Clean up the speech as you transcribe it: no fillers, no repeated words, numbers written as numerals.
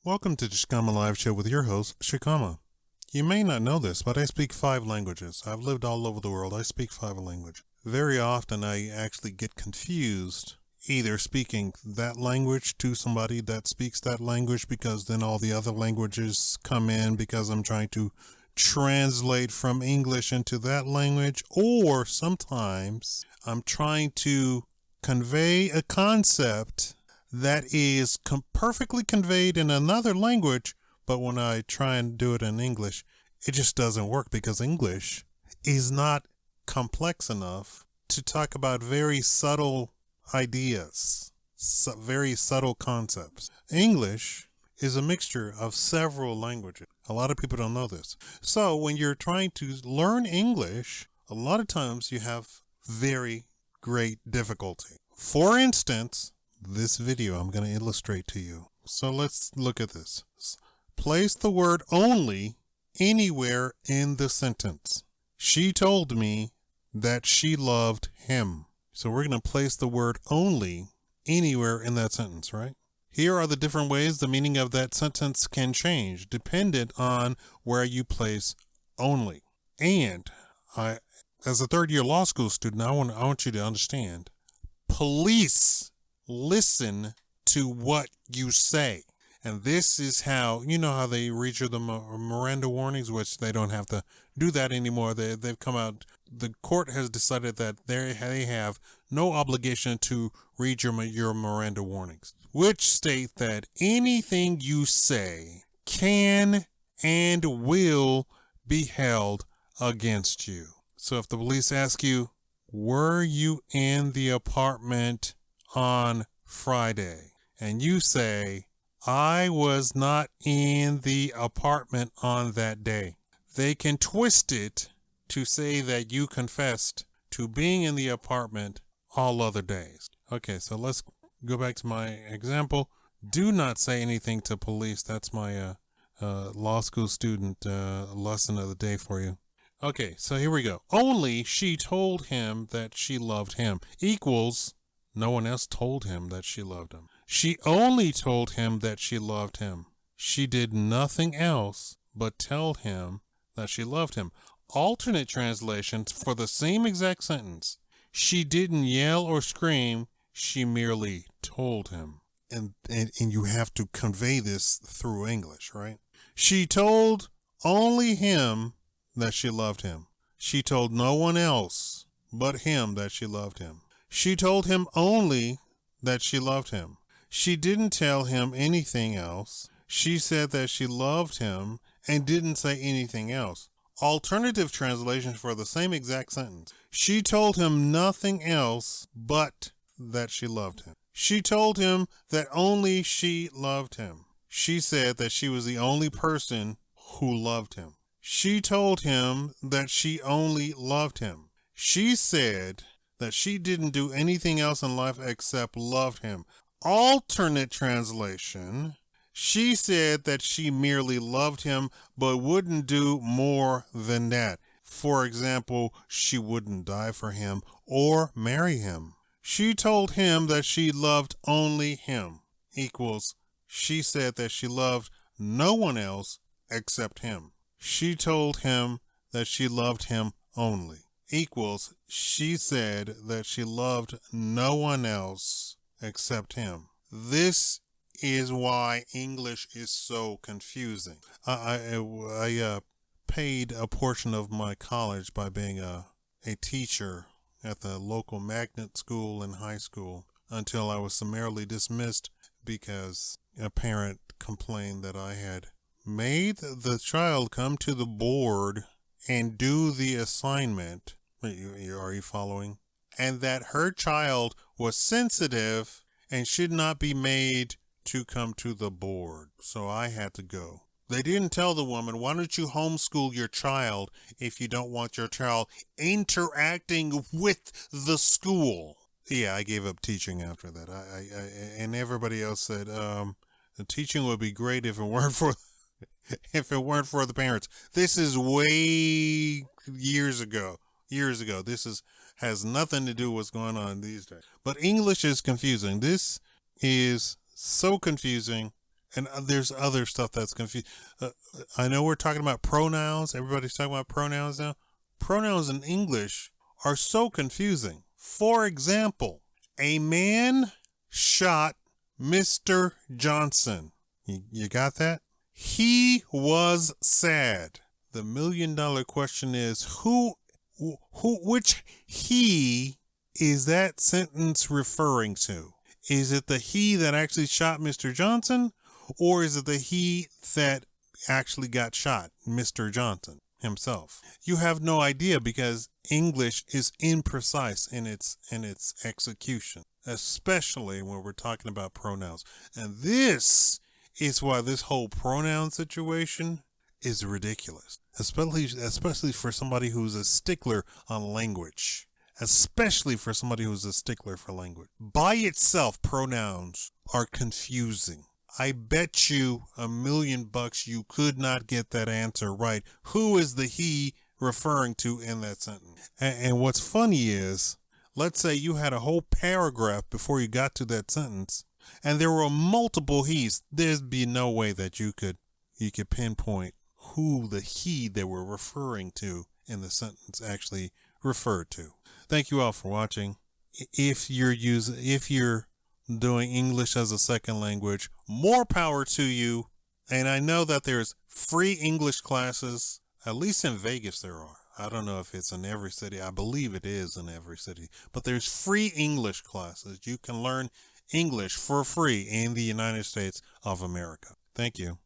Welcome to the Shakaama Live Show with your host, Shakaama. You may not know this, but I speak 5 languages. I've lived all over the world. I speak 5 languages. Very often I actually get confused either speaking that language to somebody that speaks that language because then all the other languages come in because I'm trying to translate from English into that language, or sometimes I'm trying to convey a concept that is perfectly conveyed in another language, but when I try and do it in English, it just doesn't work because English is not complex enough to talk about very subtle ideas, very subtle concepts. English is a mixture of several languages. A lot of people don't know this. So when you're trying to learn English, a lot of times you have very great difficulty. For instance, this video I'm going to illustrate to you. So let's look at this. Place the word only anywhere in the sentence. She told me that she loved him. So we're going to place the word only anywhere in that sentence, right? Here are the different ways the meaning of that sentence can change dependent on where you place only. And as a third-year law school student, I want you to understand, police listen to what you say. And this is how, you know how they read you the Miranda warnings, which they don't have to do that anymore. They've come out, the court has decided that they have no obligation to read your Miranda warnings, which state that anything you say can and will be held against you. So if the police ask you, were you in the apartment on Friday? And you say, I was not in the apartment on that day. They can twist it to say that you confessed to being in the apartment all other days. Okay, so let's go back to my example. Do not say anything to police. That's my law school student lesson of the day for you. Okay, so here we go. Only she told him that she loved him equals no one else told him that she loved him. She only told him that she loved him. She did nothing else but tell him that she loved him. Alternate translations for the same exact sentence. She didn't yell or scream. She merely told him. And you have to convey this through English, right? She told only him that she loved him. She told no one else but him that she loved him. She told him only that she loved him. She didn't tell him anything else. She said that she loved him and didn't say anything else. Alternative translations for the same exact sentence. She told him nothing else but that she loved him. She told him that only she loved him. She said that she was the only person who loved him. She told him that she only loved him. She said that she didn't do anything else in life except love him. Alternate translation, she said that she merely loved him but wouldn't do more than that. For example, she wouldn't die for him or marry him. She told him that she loved only him equals she said that she loved no one else except him. She told him that she loved him only equals she said that she loved no one else except him. This is why English is so confusing. I paid a portion of my college by being a teacher at the local magnet school and high school until I was summarily dismissed because a parent complained that I had made the child come to the board and do the assignment. Are you following? And that her child was sensitive and should not be made to come to the board. So I had to go. They didn't tell the woman, why don't you homeschool your child if you don't want your child interacting with the school? Yeah, I gave up teaching after that. And everybody else said, the teaching would be great if it weren't for the parents. This is way years ago. This has nothing to do with what's going on these days. But English is confusing. This is so confusing. And there's other stuff that's confused. I know we're talking about pronouns. Everybody's talking about pronouns now. Pronouns in English are so confusing. For example, a man shot Mr. Johnson. You got that? He was sad. The $1 million question is which he is that sentence referring to? Is it the he that actually shot Mr. Johnson, or is it the he that actually got shot, Mr. Johnson himself? You have no idea because English is imprecise in its execution, especially when we're talking about pronouns. And this is why this whole pronoun situation is ridiculous, especially for somebody who's a stickler on language. Especially for somebody who's a stickler for language. By itself, pronouns are confusing. I bet you $1 million you could not get that answer right. Who is the he referring to in that sentence? And what's funny is, let's say you had a whole paragraph before you got to that sentence, and there were multiple he's. There'd be no way that you could pinpoint who the he they were referring to in the sentence actually referred to. Thank you all for watching. If you're doing English as a second language, more power to you. And I know that there's free English classes, at least in Vegas there are. I don't know if it's in every city. I believe it is in every city. But there's free English classes. You can learn English for free in the United States of America. Thank you.